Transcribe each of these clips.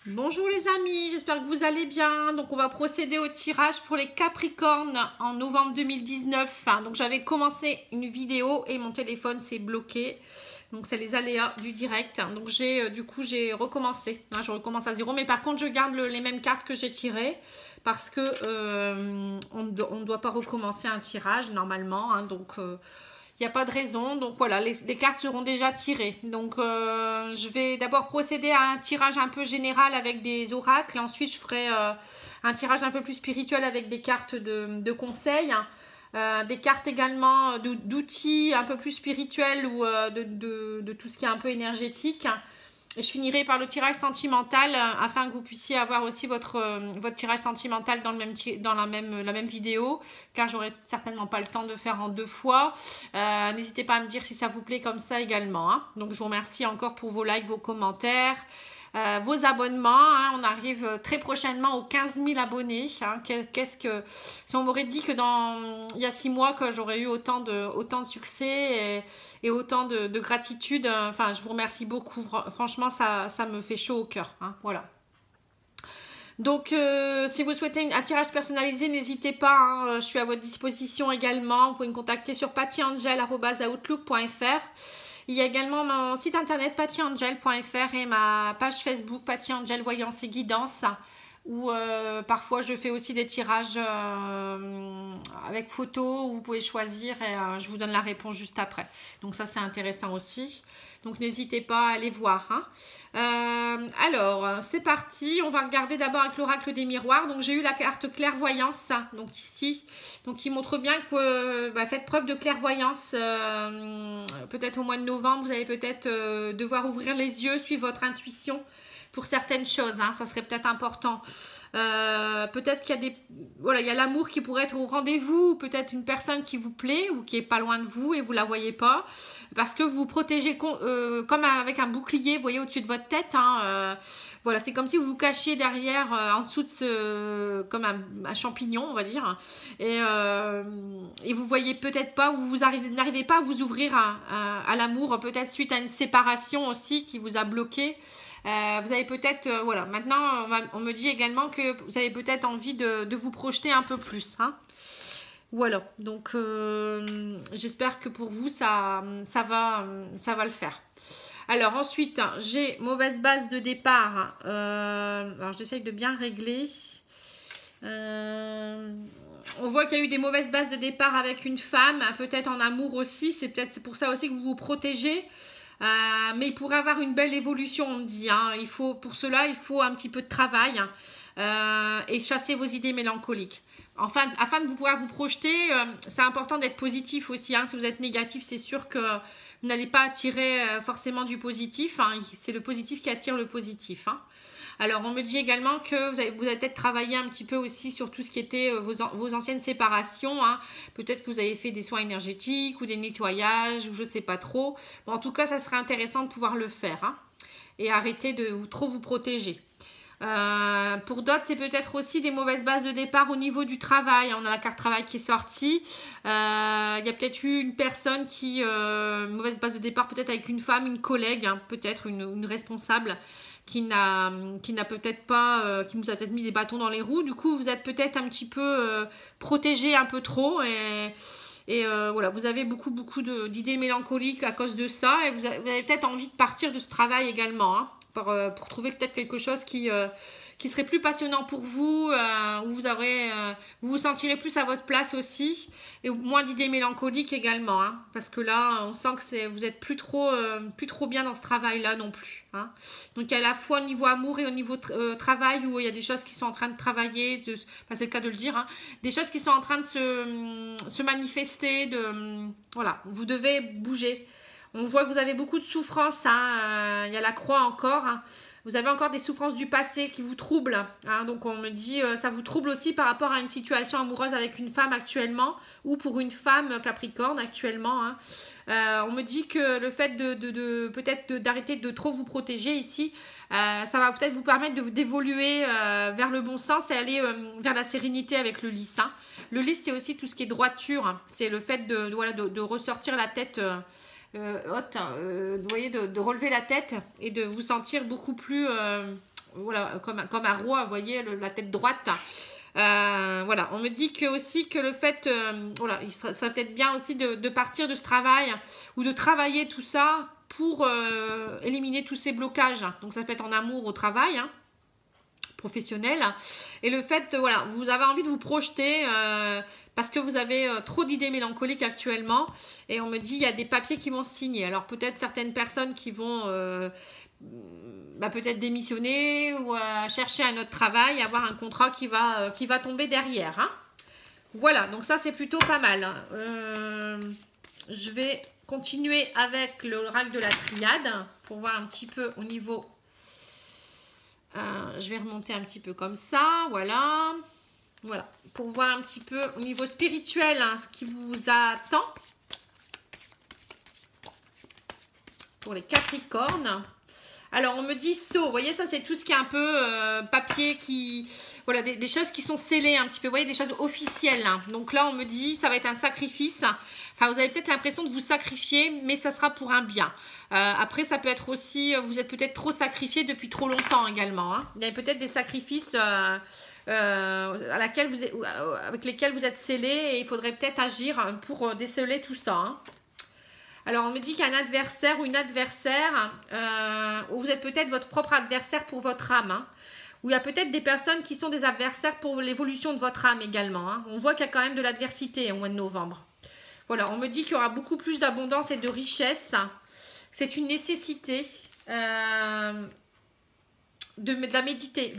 Bonjour les amis, j'espère que vous allez bien. Donc on va procéder au tirage pour les Capricornes en novembre 2019. Donc j'avais commencé une vidéo et mon téléphone s'est bloqué. Donc c'est les aléas du direct. Donc j'ai recommencé. Je recommence à zéro. Mais par contre je garde les mêmes cartes que j'ai tirées. Parce que on ne doit pas recommencer un tirage normalement. Donc il n'y a pas de raison. Donc voilà, les cartes seront déjà tirées. Donc je vais d'abord procéder à un tirage un peu général avec des oracles. Ensuite, je ferai un tirage un peu plus spirituel avec des cartes de conseils. Des cartes également d'outils un peu plus spirituels ou de tout ce qui est un peu énergétique. Et je finirai par le tirage sentimental afin que vous puissiez avoir aussi votre tirage sentimental dans la même vidéo, car j'aurai certainement pas le temps de faire en deux fois. N'hésitez pas à me dire si ça vous plaît comme ça également. Donc je vous remercie encore pour vos likes, vos commentaires. Vos abonnements, on arrive très prochainement aux 15 000 abonnés. Si on m'aurait dit que il y a 6 mois que j'aurais eu autant de succès et autant de gratitude, je vous remercie beaucoup. Franchement, ça me fait chaud au cœur. Voilà. Donc, si vous souhaitez un tirage personnalisé, n'hésitez pas. Je suis à votre disposition également. Vous pouvez me contacter sur pattyangel@outlook.fr. Il y a également mon site internet pattyangel.fr et ma page Facebook pattyangel voyance et guidance où parfois je fais aussi des tirages avec photos où vous pouvez choisir et je vous donne la réponse juste après. Donc ça c'est intéressant aussi. Donc n'hésitez pas à aller voir. Alors c'est parti, on va regarder d'abord avec l'oracle des miroirs. Donc j'ai eu la carte clairvoyance, donc ici, donc qui montre bien que faites preuve de clairvoyance. Peut-être au mois de novembre, vous allez peut-être devoir ouvrir les yeux, suivre votre intuition pour certaines choses, ça serait peut-être important. Peut-être qu'il y a il y a l'amour qui pourrait être au rendez-vous, ou peut-être une personne qui vous plaît ou qui est pas loin de vous et vous la voyez pas, parce que vous vous protégez comme avec un bouclier, vous voyez, au-dessus de votre tête. Voilà, c'est comme si vous vous cachiez derrière, en dessous de comme un champignon, on va dire, et vous voyez peut-être pas, vous n'arrivez pas à vous ouvrir à l'amour, peut-être suite à une séparation aussi qui vous a bloqué. Vous avez peut-être, maintenant on me dit également que vous avez peut-être envie de vous projeter un peu plus. Voilà, donc j'espère que pour vous ça va le faire. Alors ensuite, j'ai mauvaise base de départ. Alors j'essaye de bien régler. On voit qu'il y a eu des mauvaises bases de départ avec une femme, peut-être en amour aussi. C'est pour ça aussi que vous vous protégez. Mais il pourrait avoir une belle évolution, on me dit. Pour cela, il faut un petit peu de travail et chasser vos idées mélancoliques. Enfin, afin de pouvoir vous projeter, c'est important d'être positif aussi. Si vous êtes négatif, c'est sûr que vous n'allez pas attirer forcément du positif. C'est le positif qui attire le positif. Alors, on me dit également que vous avez peut-être travaillé un petit peu aussi sur tout ce qui était vos anciennes séparations. Peut-être que vous avez fait des soins énergétiques ou des nettoyages, ou je ne sais pas trop. Bon, en tout cas, ça serait intéressant de pouvoir le faire et arrêter de trop vous protéger. Pour d'autres, c'est peut-être aussi des mauvaises bases de départ au niveau du travail. On a la carte travail qui est sortie. Il y a peut-être eu une personne mauvaise base de départ, peut-être avec une femme, une collègue, peut-être une responsable qui n'a peut-être pas, qui vous a peut-être mis des bâtons dans les roues. Du coup, vous êtes peut-être un petit peu protégé un peu trop et voilà, vous avez beaucoup d'idées mélancoliques à cause de ça et vous avez peut-être envie de partir de ce travail également, pour trouver peut-être quelque chose qui serait plus passionnant pour vous, où vous vous sentirez plus à votre place aussi, et moins d'idées mélancoliques également, parce que là, on sent que vous êtes plus trop bien dans ce travail-là non plus. Donc, à la fois au niveau amour et au niveau travail, où il y a des choses qui sont en train de travailler, c'est le cas de le dire, des choses qui sont en train de se manifester, voilà, vous devez bouger. On voit que vous avez beaucoup de souffrances. Il y a la croix encore. Vous avez encore des souffrances du passé qui vous troublent. Donc on me dit ça vous trouble aussi par rapport à une situation amoureuse avec une femme actuellement ou pour une femme Capricorne actuellement. On me dit que le fait peut-être d'arrêter de trop vous protéger ici, ça va peut-être vous permettre d'évoluer vers le bon sens et aller vers la sérénité avec le lys. Le lys, c'est aussi tout ce qui est droiture. C'est le fait de ressortir la tête haute, vous voyez, de relever la tête et de vous sentir beaucoup plus voilà, comme un roi, vous voyez, la tête droite. Voilà, on me dit que aussi que le fait, voilà, il serait peut-être bien aussi de partir de ce travail ou de travailler tout ça pour éliminer tous ces blocages. Donc ça peut être en amour, au travail, hein, professionnel. Et le fait, voilà, vous avez envie de vous projeter parce que vous avez trop d'idées mélancoliques actuellement. Et on me dit, il y a des papiers qui vont se signer. Alors peut-être certaines personnes qui vont peut-être démissionner ou chercher un autre travail, avoir un contrat qui va tomber derrière. Hein. Voilà, donc ça c'est plutôt pas mal. Je vais continuer avec l'oracle de la triade pour voir un petit peu au niveau... je vais remonter un petit peu comme ça, voilà. Voilà, pour voir un petit peu au niveau spirituel hein, ce qui vous attend. Pour les Capricornes. Alors, on me dit Sceau. Vous voyez, ça, c'est tout ce qui est un peu papier qui... Voilà, des choses qui sont scellées un petit peu. Vous voyez, des choses officielles. Hein. Donc là, on me dit, ça va être un sacrifice. Enfin, vous avez peut-être l'impression de vous sacrifier, mais ça sera pour un bien. Après, ça peut être aussi... Vous êtes peut-être trop sacrifié depuis trop longtemps également. Hein. Il y a peut-être des sacrifices... avec lesquels vous êtes scellés et il faudrait peut-être agir pour déceler tout ça. Hein. Alors, on me dit qu'un adversaire ou une adversaire, ou vous êtes peut-être votre propre adversaire pour votre âme. Hein, ou il y a peut-être des personnes qui sont des adversaires pour l'évolution de votre âme également. Hein. On voit qu'il y a quand même de l'adversité au mois de novembre. Voilà, on me dit qu'il y aura beaucoup plus d'abondance et de richesse. C'est une nécessité de méditer.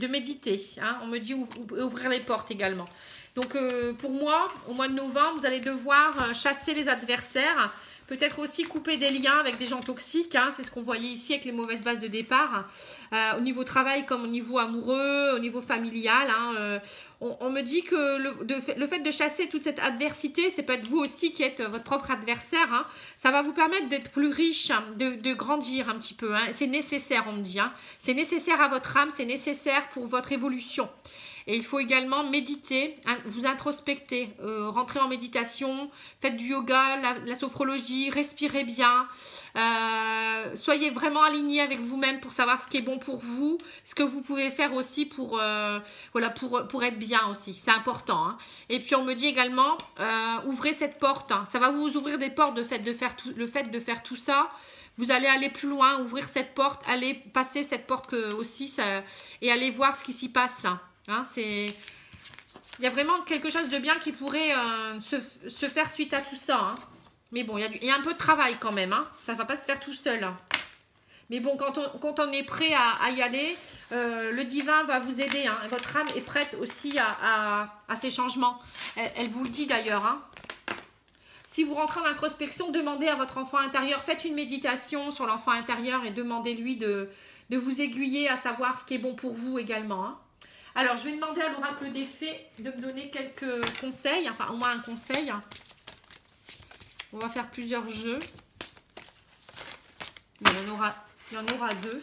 Hein. On me dit ouvrir les portes également. Donc, pour moi, au mois de novembre, vous allez devoir chasser les adversaires. Peut-être aussi couper des liens avec des gens toxiques. Hein. C'est ce qu'on voyait ici avec les mauvaises bases de départ. Au niveau travail comme au niveau amoureux, au niveau familial. Hein. On me dit que le fait de chasser toute cette adversité, c'est peut-être vous aussi qui êtes votre propre adversaire. Hein. Ça va vous permettre d'être plus riche, de grandir un petit peu. Hein. C'est nécessaire, on me dit. Hein. C'est nécessaire à votre âme, c'est nécessaire pour votre évolution. Et il faut également méditer, vous introspecter, rentrer en méditation, faites du yoga, la sophrologie, respirez bien. Soyez vraiment aligné avec vous-même pour savoir ce qui est bon pour vous, ce que vous pouvez faire aussi pour être bien aussi. C'est important. Hein. Et puis on me dit également, ouvrez cette porte. Hein. Ça va vous ouvrir des portes le fait de faire tout ça. Vous allez aller plus loin, ouvrir cette porte, aller passer cette porte aussi et aller voir ce qui s'y passe. Hein, il y a vraiment quelque chose de bien qui pourrait se faire suite à tout ça. Hein. Mais bon, il y a un peu de travail quand même. Hein. Ça ne va pas se faire tout seul. Hein. Mais bon, quand on est prêt à y aller, le divin va vous aider. Hein. Votre âme est prête aussi à ces changements. Elle vous le dit d'ailleurs. Hein. Si vous rentrez en introspection, demandez à votre enfant intérieur. Faites une méditation sur l'enfant intérieur et demandez-lui de vous aiguiller à savoir ce qui est bon pour vous également. Hein. Alors, je vais demander à l'oracle des fées de me donner quelques conseils, enfin au moins un conseil. On va faire plusieurs jeux. Il y en aura 2.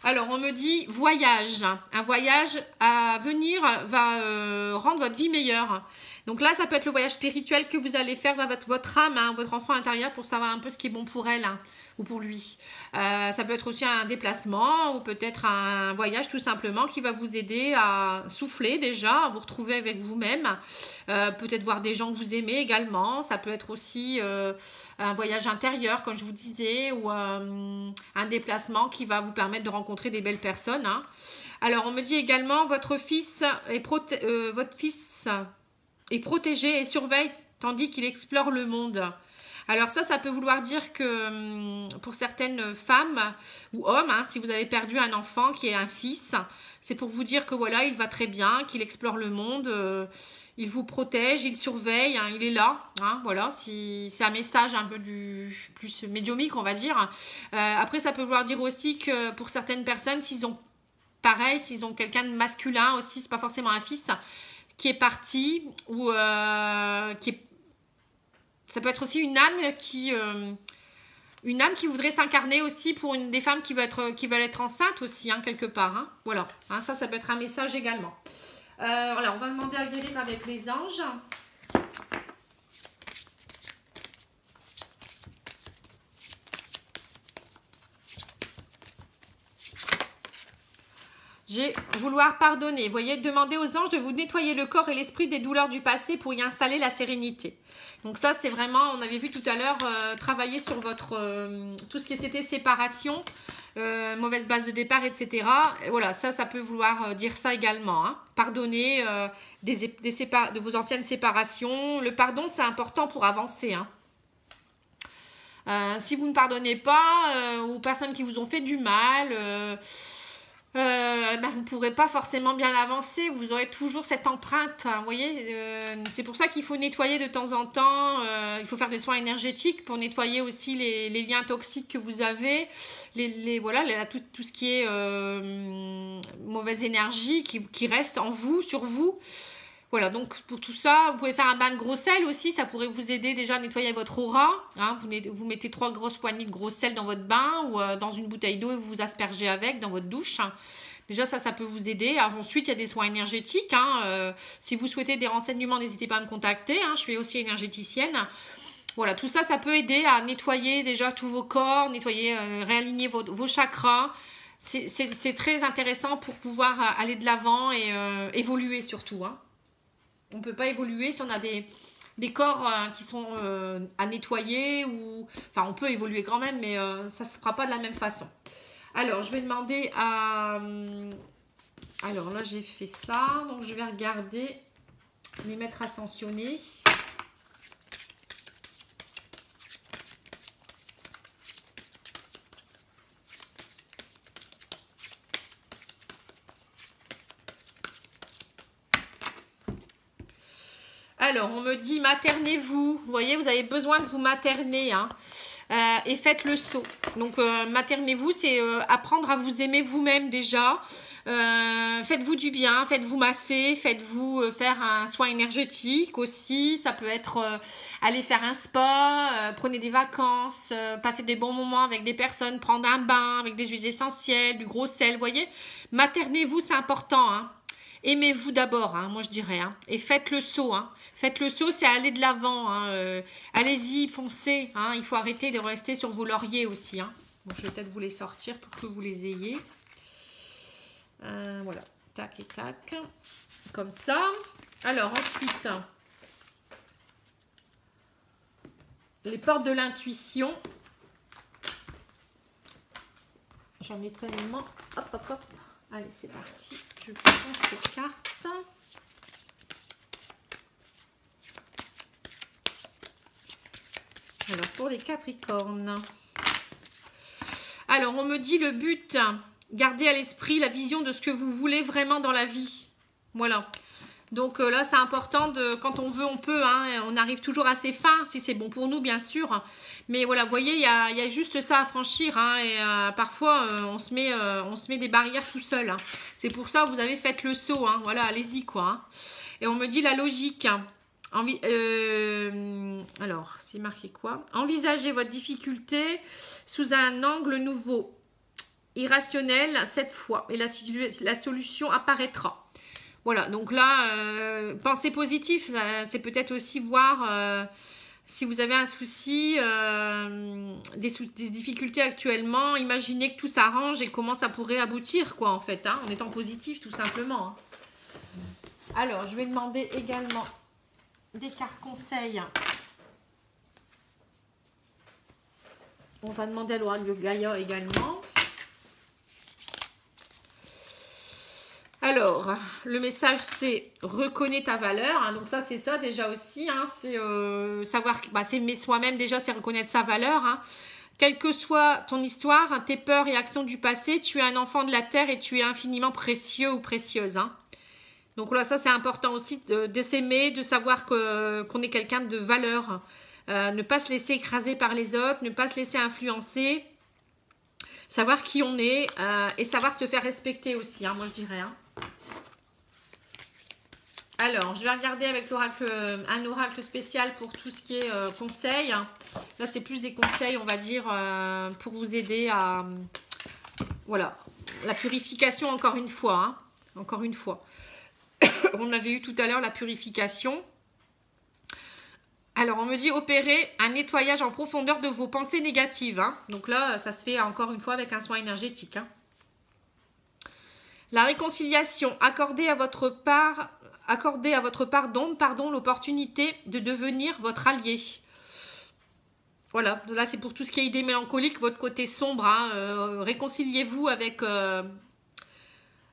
Alors, on me dit voyage. Un voyage à venir va rendre votre vie meilleure. Donc là, ça peut être le voyage spirituel que vous allez faire vers votre âme, hein, votre enfant intérieur, pour savoir un peu ce qui est bon pour elle hein, ou pour lui. Ça peut être aussi un déplacement ou peut-être un voyage tout simplement qui va vous aider à souffler déjà, à vous retrouver avec vous-même. Peut-être voir des gens que vous aimez également. Ça peut être aussi un voyage intérieur, comme je vous disais, ou un déplacement qui va vous permettre de rencontrer des belles personnes. Hein. Alors, on me dit également, votre fils est protégé et surveille tandis qu'il explore le monde. Alors ça peut vouloir dire que pour certaines femmes ou hommes, hein, si vous avez perdu un enfant qui est un fils, c'est pour vous dire que voilà, il va très bien, qu'il explore le monde, il vous protège, il surveille, hein, il est là. Hein, voilà, c'est un message un peu plus médiumique, on va dire. Après, ça peut vouloir dire aussi que pour certaines personnes, s'ils ont quelqu'un de masculin aussi, c'est pas forcément un fils, qui est parti ou ça peut être aussi une âme qui voudrait s'incarner aussi pour des femmes qui veulent être enceintes aussi hein, quelque part. Hein. Voilà, hein, ça peut être un message également. Alors, on va demander à guérir avec les anges. J'ai vouloir pardonner. Vous voyez, demandez aux anges de vous nettoyer le corps et l'esprit des douleurs du passé pour y installer la sérénité. Donc ça, c'est vraiment, on avait vu tout à l'heure, travailler sur votre tout ce qui c'était séparation, mauvaise base de départ, etc. Et voilà, ça peut vouloir dire ça également. Hein. Pardonner de vos anciennes séparations. Le pardon, c'est important pour avancer. Hein. Si vous ne pardonnez pas aux personnes qui vous ont fait du mal, vous ne pourrez pas forcément bien avancer. Vous aurez toujours cette empreinte. Hein, vous voyez, c'est pour ça qu'il faut nettoyer de temps en temps. Il faut faire des soins énergétiques pour nettoyer aussi les liens toxiques que vous avez. Tout ce qui est mauvaise énergie qui reste en vous, sur vous. Voilà, donc pour tout ça, vous pouvez faire un bain de gros sel aussi, ça pourrait vous aider déjà à nettoyer votre aura. Hein, vous mettez 3 grosses poignées de gros sel dans votre bain ou dans une bouteille d'eau et vous vous aspergez avec dans votre douche. Déjà, ça peut vous aider. Alors, ensuite, il y a des soins énergétiques. Hein, si vous souhaitez des renseignements, n'hésitez pas à me contacter. Hein, je suis aussi énergéticienne. Voilà, tout ça, ça peut aider à nettoyer déjà tous vos corps, réaligner vos chakras. C'est très intéressant pour pouvoir aller de l'avant et évoluer surtout. Hein. On ne peut pas évoluer si on a des corps qui sont à nettoyer. Enfin, on peut évoluer quand même, mais ça ne se fera pas de la même façon. Alors, je vais demander à... Alors là, j'ai fait ça. Donc, je vais regarder les maîtres ascensionnés. Alors, on me dit maternez-vous. Vous voyez, vous avez besoin de vous materner. Hein, et faites le saut. Donc, maternez-vous, c'est apprendre à vous aimer vous-même déjà. Faites-vous du bien, faites-vous masser, faites-vous faire un soin énergétique aussi. Ça peut être aller faire un spa, prenez des vacances, passer des bons moments avec des personnes, prendre un bain avec des huiles essentielles, du gros sel. Vous voyez, maternez-vous, c'est important. Hein. Aimez-vous d'abord, hein, moi je dirais. Hein, et faites le saut. Hein. Faites le saut, c'est aller de l'avant. Hein, allez-y, foncez. Hein, il faut arrêter de rester sur vos lauriers aussi. Hein. Bon, je vais peut-être vous les sortir pour que vous les ayez. Voilà, tac et tac. Comme ça. Alors ensuite, les portes de l'intuition. J'en ai tellement. Hop, hop, hop. Allez, c'est parti. Je prends ces cartes. Alors, pour les Capricornes. Alors, on me dit le but. Gardez à l'esprit la vision de ce que vous voulez vraiment dans la vie. Voilà. Donc là, c'est important quand on veut, on peut. Hein, on arrive toujours à ses fins, si c'est bon pour nous, bien sûr. Mais voilà, vous voyez, il y a juste ça à franchir. Hein, et parfois, on se met des barrières tout seul. Hein. C'est pour ça que vous avez fait le saut. Hein, voilà, allez-y, quoi. Hein. Et on me dit la logique. Alors, c'est marqué quoi? Envisagez votre difficulté sous un angle nouveau, irrationnel cette fois. Et la solution apparaîtra. Voilà, donc là, pensée positive, c'est peut-être aussi voir si vous avez un souci, des difficultés actuellement, imaginez que tout s'arrange et comment ça pourrait aboutir, quoi, en fait, hein, en étant positif, tout simplement. Hein. Alors, je vais demander également des cartes conseils. On va demander à l'oracle de Gaïa également. Alors, le message, c'est reconnais ta valeur. Hein, donc ça, c'est ça déjà aussi. Hein, c'est savoir, c'est soi-même déjà, c'est reconnaître sa valeur. Hein. Quelle que soit ton histoire, hein, tes peurs et actions du passé, tu es un enfant de la terre et tu es infiniment précieux ou précieuse. Hein. Donc là, ça, c'est important aussi de s'aimer, de savoir qu'on est quelqu'un de valeur. Ne pas se laisser écraser par les autres, ne pas se laisser influencer. Savoir qui on est et savoir se faire respecter aussi, hein, moi je dirais. Hein. Alors, je vais regarder avec un oracle spécial pour tout ce qui est conseil. Là, c'est plus des conseils, on va dire, pour vous aider à... voilà, la purification encore une fois. Hein, encore une fois. On avait eu tout à l'heure la purification. Alors, on me dit opérer un nettoyage en profondeur de vos pensées négatives. Hein. Donc là, ça se fait encore une fois avec un soin énergétique. Hein. La réconciliation, accordez à votre part d'ombre, l'opportunité de devenir votre allié. Voilà, là c'est pour tout ce qui est idée mélancolique, votre côté sombre. Hein, réconciliez-vous avec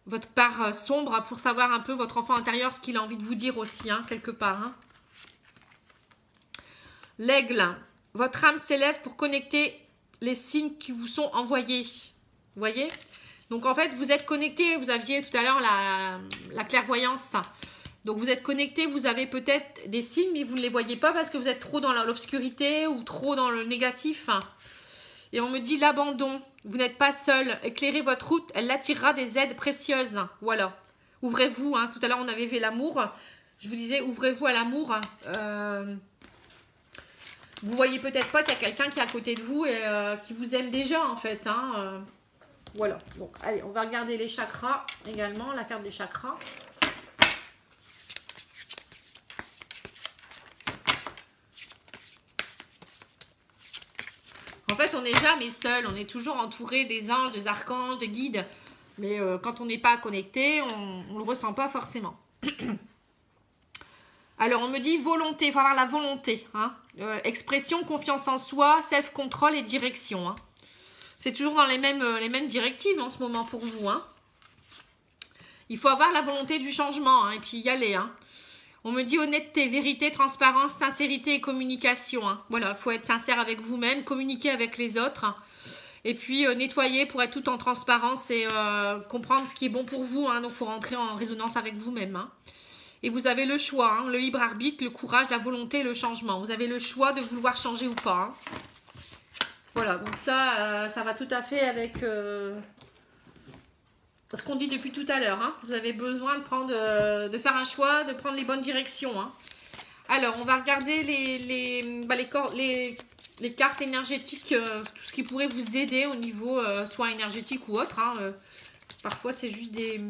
votre part sombre pour savoir un peu votre enfant intérieur, ce qu'il a envie de vous dire aussi, hein, quelque part. Hein. L'aigle, votre âme s'élève pour connecter les signes qui vous sont envoyés. Vous voyez? Donc en fait, vous êtes connecté, vous aviez tout à l'heure la clairvoyance. Donc vous êtes connecté, vous avez peut-être des signes, mais vous ne les voyez pas parce que vous êtes trop dans l'obscurité ou trop dans le négatif. Et on me dit l'abandon. Vous n'êtes pas seul. Éclairez votre route, elle attirera des aides précieuses. Voilà. Ouvrez-vous. Hein. Tout à l'heure, on avait vu l'amour. Je vous disais, ouvrez-vous à l'amour. Vous voyez peut-être pas qu'il y a quelqu'un qui est à côté de vous et qui vous aime déjà, en fait. Hein. Voilà. Donc, allez, on va regarder les chakras également, la carte des chakras. En fait, on n'est jamais seul, on est toujours entouré des anges, des archanges, des guides. Mais quand on n'est pas connecté, on ne le ressent pas forcément. Alors, on me dit volonté, il faut avoir la volonté. Hein. Expression, confiance en soi, self-control et direction. Hein. C'est toujours dans les mêmes directives en ce moment pour vous. Hein. Il faut avoir la volonté du changement hein, et puis y aller. Hein. On me dit honnêteté, vérité, transparence, sincérité et communication. Hein. Voilà, il faut être sincère avec vous-même, communiquer avec les autres. Hein. Et puis nettoyer pour être tout en transparence et comprendre ce qui est bon pour vous. Hein. Donc, il faut rentrer en résonance avec vous-même. Hein. Et vous avez le choix, hein, le libre arbitre, le courage, la volonté, le changement. Vous avez le choix de vouloir changer ou pas. Hein. Voilà, donc ça va tout à fait avec ce qu'on dit depuis tout à l'heure. Hein. Vous avez besoin de faire un choix, de prendre les bonnes directions. Hein. Alors, on va regarder les cartes énergétiques, tout ce qui pourrait vous aider au niveau soit énergétique ou autre. Hein. Parfois, c'est juste des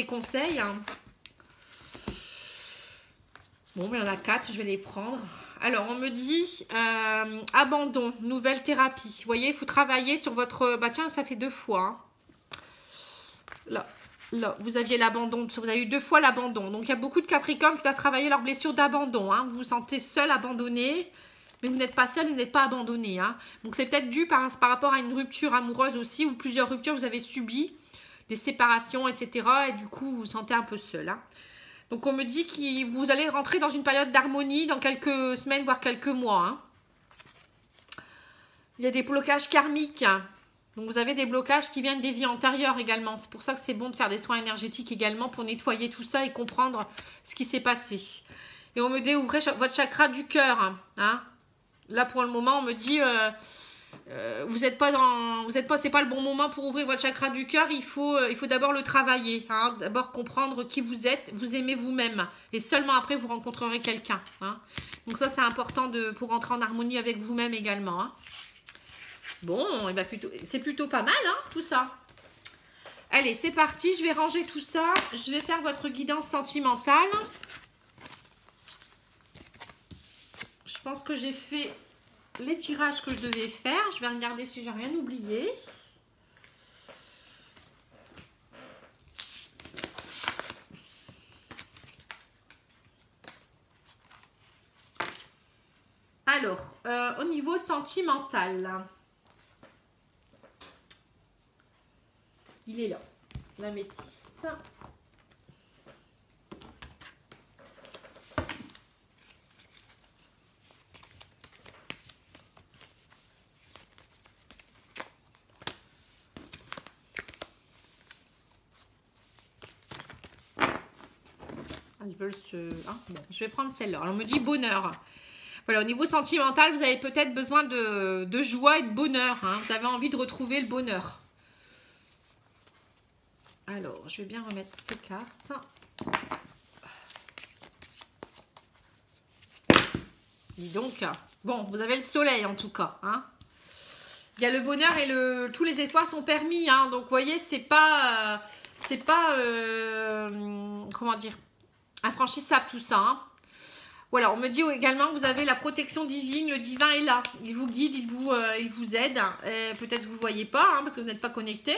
conseils. Hein. Bon, mais il y en a 4, je vais les prendre. Alors, on me dit abandon, nouvelle thérapie. Vous voyez, il faut travailler sur votre... Bah tiens, ça fait 2 fois. Hein. Là, vous aviez l'abandon. Vous avez eu 2 fois l'abandon. Donc, il y a beaucoup de Capricornes qui doivent travailler leur blessure d'abandon. Hein. Vous vous sentez seul, abandonné. Mais vous n'êtes pas seul, vous n'êtes pas abandonné. Hein. Donc, c'est peut-être dû par rapport à une rupture amoureuse aussi, ou plusieurs ruptures vous avez subi, des séparations, etc. Et du coup, vous vous sentez un peu seul. Hein. Donc, on me dit que vous allez rentrer dans une période d'harmonie dans quelques semaines, voire quelques mois. Hein. Il y a des blocages karmiques. Donc, vous avez des blocages qui viennent des vies antérieures également. C'est pour ça que c'est bon de faire des soins énergétiques également pour nettoyer tout ça et comprendre ce qui s'est passé. Et on me dit, ouvrez votre chakra du cœur. Hein. Là, pour le moment, on me dit... c'est pas le bon moment pour ouvrir votre chakra du cœur. Il faut d'abord le travailler. Hein. D'abord comprendre qui vous êtes, vous aimez vous-même. Et seulement après, vous rencontrerez quelqu'un. Hein. Donc ça, c'est important pour entrer en harmonie avec vous-même également. Hein. Bon, c'est plutôt pas mal, hein, tout ça. Allez, c'est parti. Je vais ranger tout ça. Je vais faire votre guidance sentimentale. Je pense que j'ai fait... les tirages que je devais faire. Je vais regarder si j'ai rien oublié. Alors, au niveau sentimental, il est là, l'améthyste. Ils veulent bon, je vais prendre celle-là. Alors, on me dit bonheur. Voilà, au niveau sentimental, vous avez peut-être besoin de joie et de bonheur. Hein. Vous avez envie de retrouver le bonheur. Alors, je vais bien remettre ces cartes. Dis donc. Bon, vous avez le soleil en tout cas. Hein. Il y a le bonheur et tous les étoiles sont permis. Hein. Donc, vous voyez, c'est pas comment dire, infranchissable tout ça. Hein. Voilà, on me dit également que vous avez la protection divine, le divin est là. Il vous guide, il vous aide. Peut-être que vous ne le voyez pas, hein, parce que vous n'êtes pas connecté.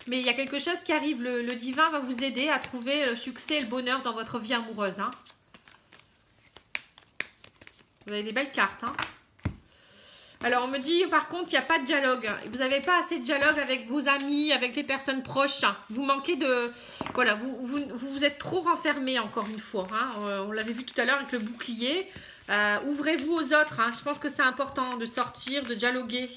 Mais il y a quelque chose qui arrive. Le divin va vous aider à trouver le succès et le bonheur dans votre vie amoureuse. Hein. Vous avez des belles cartes. Hein. Alors, on me dit par contre qu'il n'y a pas de dialogue. Vous n'avez pas assez de dialogue avec vos amis, avec les personnes proches. Vous manquez de... Voilà, vous êtes trop renfermé encore une fois. Hein. On l'avait vu tout à l'heure avec le bouclier. Ouvrez-vous aux autres. Hein. Je pense que c'est important de sortir, de dialoguer.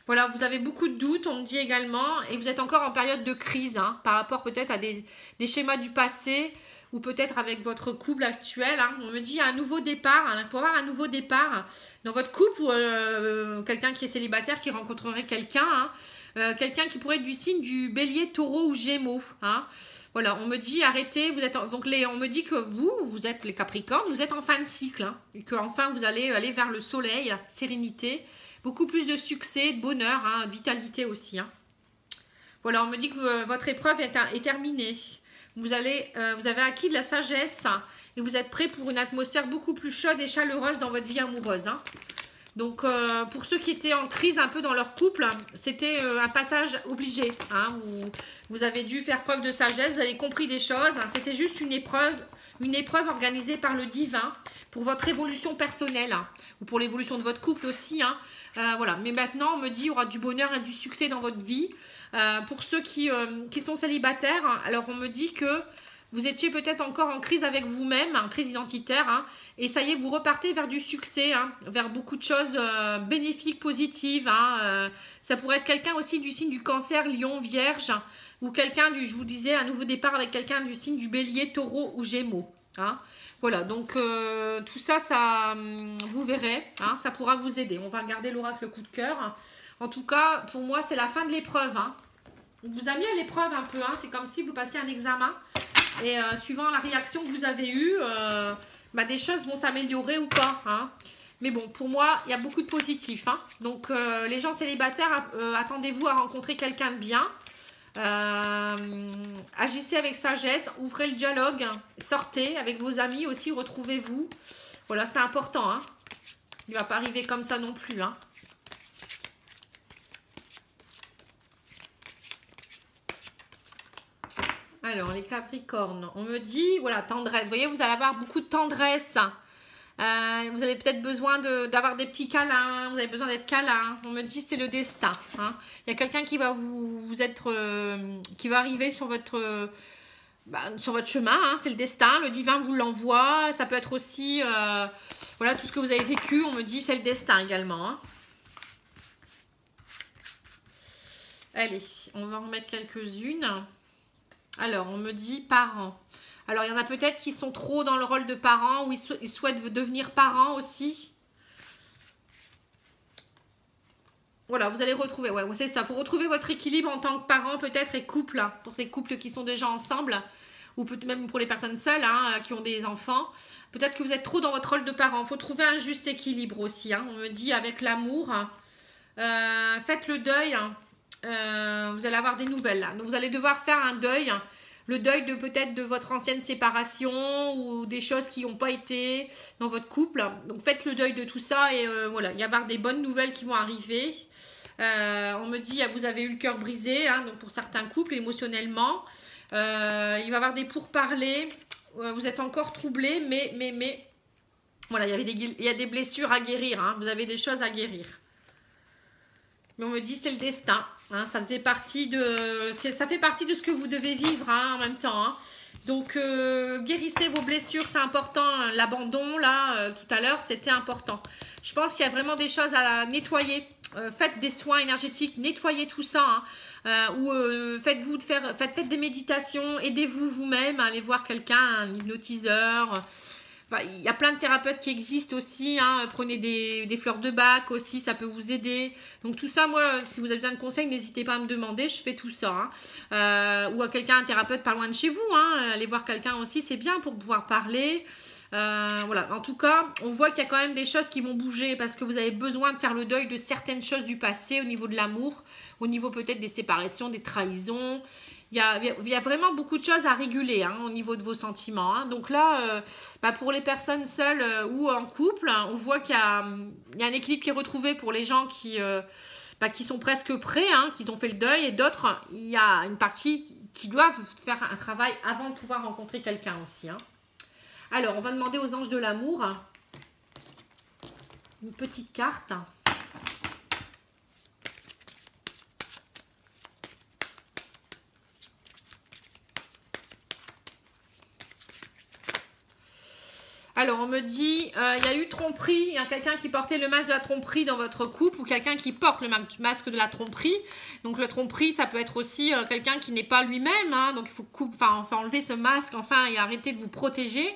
Voilà, vous avez beaucoup de doutes, on me dit également. Et vous êtes encore en période de crise, hein, par rapport peut-être à des schémas du passé. Ou peut-être avec votre couple actuel. Hein. On me dit un nouveau départ. Hein, pour avoir un nouveau départ dans votre couple ou quelqu'un qui est célibataire qui rencontrerait quelqu'un. Hein, quelqu'un qui pourrait être du signe du bélier, taureau ou gémeaux. Hein. Voilà, on me dit arrêtez. On me dit que vous êtes les capricornes, vous êtes en fin de cycle. Hein, et qu'enfin vous allez aller vers le soleil, sérénité. Beaucoup plus de succès, de bonheur, hein, de vitalité aussi. Hein. Voilà, on me dit que votre épreuve est terminée. Vous avez acquis de la sagesse et vous êtes prêt pour une atmosphère beaucoup plus chaude et chaleureuse dans votre vie amoureuse. Hein. Donc, pour ceux qui étaient en crise un peu dans leur couple, c'était un passage obligé. Hein. Vous avez dû faire preuve de sagesse, vous avez compris des choses. Hein. C'était juste une épreuve organisée par le divin pour votre évolution personnelle hein, ou pour l'évolution de votre couple aussi. Hein. Voilà. Mais maintenant, on me dit qu'il y aura du bonheur et du succès dans votre vie. Pour ceux qui sont célibataires, alors on me dit que vous étiez peut-être encore en crise avec vous-même, en crise identitaire, hein, et ça y est, vous repartez vers du succès, hein, vers beaucoup de choses bénéfiques, positives. Hein, ça pourrait être quelqu'un aussi du signe du cancer, lion, vierge, ou quelqu'un je vous disais, un nouveau départ avec quelqu'un du signe du bélier, taureau ou gémeaux. Hein. Voilà, donc tout ça, vous verrez, hein, ça pourra vous aider. On va regarder l'oracle coup de cœur. En tout cas, pour moi, c'est la fin de l'épreuve. Hein. On vous a mis à l'épreuve un peu. Hein. C'est comme si vous passiez un examen. Et suivant la réaction que vous avez eue, des choses vont s'améliorer ou pas. Hein. Mais bon, pour moi, il y a beaucoup de positifs. Hein. Donc, les gens célibataires, attendez-vous à rencontrer quelqu'un de bien. Agissez avec sagesse. Ouvrez le dialogue. Sortez avec vos amis aussi. Retrouvez-vous. Voilà, c'est important. Hein. Il ne va pas arriver comme ça non plus. Hein. Alors, les Capricornes, on me dit, voilà, tendresse. Vous voyez, vous allez avoir beaucoup de tendresse. Vous avez peut-être besoin d'avoir des petits câlins. Vous avez besoin d'être câlin. On me dit, c'est le destin. Hein. Il y a quelqu'un qui va qui va arriver sur votre chemin. Hein. C'est le destin. Le divin vous l'envoie. Ça peut être aussi, voilà, tout ce que vous avez vécu. On me dit, c'est le destin également. Hein. Allez, on va en remettre quelques-unes. Alors, on me dit parents. Alors, il y en a peut-être qui sont trop dans le rôle de parents ou ils souhaitent devenir parents aussi. Voilà, vous allez retrouver, ouais, c'est ça. Vous retrouvez votre équilibre en tant que parent peut-être et couple, hein, pour ces couples qui sont déjà ensemble ou peut-être même pour les personnes seules hein, qui ont des enfants. Peut-être que vous êtes trop dans votre rôle de parent. Il faut trouver un juste équilibre aussi. Hein. On me dit avec l'amour. Faites le deuil. Hein. Vous allez avoir des nouvelles là. Donc vous allez devoir faire un deuil, le deuil de peut-être de votre ancienne séparation ou des choses qui n'ont pas été dans votre couple. Donc faites le deuil de tout ça et voilà, il y avoir des bonnes nouvelles qui vont arriver. On me dit vous avez eu le cœur brisé, hein, donc pour certains couples émotionnellement, il va y avoir des pourparlers. Vous êtes encore troublé, mais voilà, il y a des blessures à guérir. Hein, vous avez des choses à guérir. Mais on me dit c'est le destin. Hein, ça fait partie de ce que vous devez vivre hein, en même temps. Hein. Donc guérissez vos blessures, c'est important. L'abandon là, tout à l'heure, c'était important. Je pense qu'il y a vraiment des choses à nettoyer. Faites des soins énergétiques, nettoyez tout ça. Hein, ou faites des méditations, aidez-vous vous-même, allez voir quelqu'un, un hypnotiseur. Enfin, il y a plein de thérapeutes qui existent aussi. Hein. Prenez des fleurs de bac aussi, ça peut vous aider. Donc tout ça, moi, si vous avez besoin de conseils, n'hésitez pas à me demander. Je fais tout ça. Hein. Ou à quelqu'un, un thérapeute pas loin de chez vous. Hein. Allez voir quelqu'un aussi, c'est bien pour pouvoir parler. Voilà. En tout cas, on voit qu'il y a quand même des choses qui vont bouger parce que vous avez besoin de faire le deuil de certaines choses du passé au niveau de l'amour, au niveau peut-être des séparations, des trahisons. il y a vraiment beaucoup de choses à réguler hein, au niveau de vos sentiments. Hein. Donc là, pour les personnes seules ou en couple, on voit qu'il y a un équilibre qui est retrouvé pour les gens qui sont presque prêts, hein, qui ont fait le deuil, et d'autres, il y a une partie qui doivent faire un travail avant de pouvoir rencontrer quelqu'un aussi. Hein. Alors, on va demander aux anges de l'amour une petite carte. Alors, on me dit, il y a eu tromperie, il y a quelqu'un qui portait le masque de la tromperie dans votre couple ou quelqu'un qui porte le masque de la tromperie. Donc, la tromperie, ça peut être aussi quelqu'un qui n'est pas lui-même. Hein, donc, il faut enlever ce masque, et arrêter de vous protéger.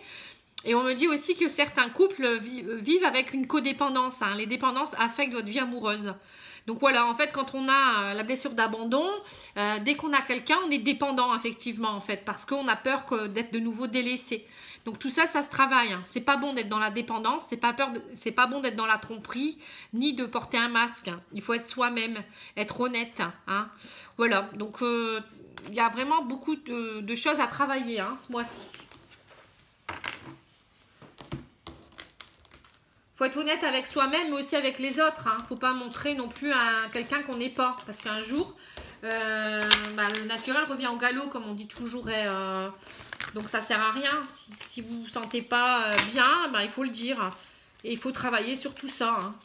Et on me dit aussi que certains couples vivent avec une codépendance. Hein, les dépendances affectent votre vie amoureuse. Donc voilà, en fait, quand on a la blessure d'abandon, dès qu'on a quelqu'un, on est dépendant, effectivement, en fait, parce qu'on a peur d'être de nouveau délaissé. Donc tout ça, ça se travaille. Hein. C'est pas bon d'être dans la dépendance, c'est pas bon d'être dans la tromperie, ni de porter un masque. Hein. Il faut être soi-même, être honnête. Hein. Voilà, donc il y a vraiment beaucoup de choses à travailler hein, ce mois-ci. Faut être honnête avec soi-même, mais aussi avec les autres. Hein. Faut pas montrer non plus à quelqu'un qu'on n'est pas, parce qu'un jour, le naturel revient au galop, comme on dit toujours. Donc ça sert à rien. Si vous vous sentez pas bien, il faut le dire. Et il faut travailler sur tout ça. Hein.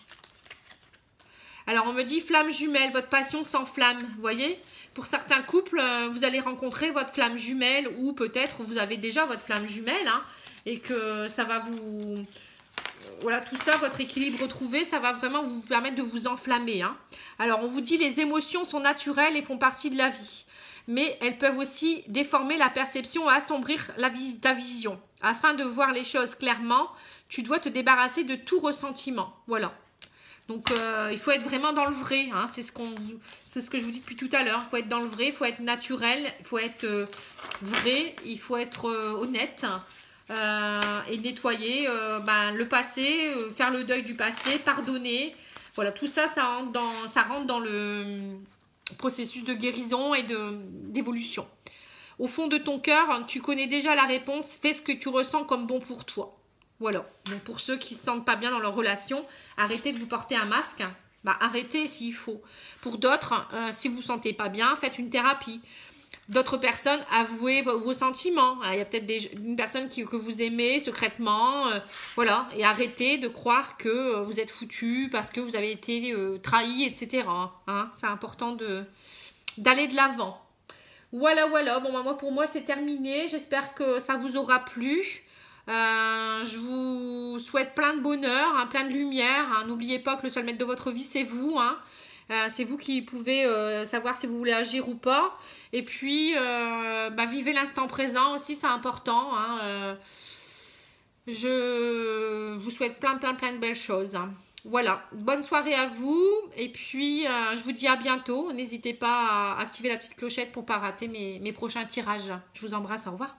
Alors on me dit flamme jumelle, votre passion s'enflamme. Vous voyez ? Pour certains couples, vous allez rencontrer votre flamme jumelle, ou peut-être vous avez déjà votre flamme jumelle, hein, et que ça va vous... Voilà, tout ça, votre équilibre retrouvé, ça va vraiment vous permettre de vous enflammer. Hein. Alors, on vous dit les émotions sont naturelles et font partie de la vie. Mais elles peuvent aussi déformer la perception et assombrir ta vision. Afin de voir les choses clairement, tu dois te débarrasser de tout ressentiment. Voilà. Donc, il faut être vraiment dans le vrai. Hein. C'est ce que je vous dis depuis tout à l'heure. Il faut être dans le vrai, il faut être naturel, il faut être vrai, il faut être honnête. Et nettoyer le passé, faire le deuil du passé, pardonner. Voilà, tout ça, ça rentre dans le processus de guérison et d'évolution. Au fond de ton cœur, tu connais déjà la réponse. Fais ce que tu ressens comme bon pour toi. Voilà. Donc pour ceux qui ne se sentent pas bien dans leur relation, arrêtez de vous porter un masque. Arrêtez s'il faut. Pour d'autres, si vous ne vous sentez pas bien, faites une thérapie. D'autres personnes, avouez vos sentiments. Il y a peut-être une personne que vous aimez secrètement. Voilà. Et arrêtez de croire que vous êtes foutu parce que vous avez été trahi, etc. Hein. C'est important d'aller de l'avant. Voilà. Bon, pour moi, c'est terminé. J'espère que ça vous aura plu. Je vous souhaite plein de bonheur, hein, plein de lumière. Hein. N'oubliez pas que le seul maître de votre vie, c'est vous. Hein. C'est vous qui pouvez savoir si vous voulez agir ou pas. Et puis, vivez l'instant présent aussi, c'est important. Hein. Je vous souhaite plein de belles choses. Voilà, bonne soirée à vous. Et puis, je vous dis à bientôt. N'hésitez pas à activer la petite clochette pour ne pas rater mes prochains tirages. Je vous embrasse, au revoir.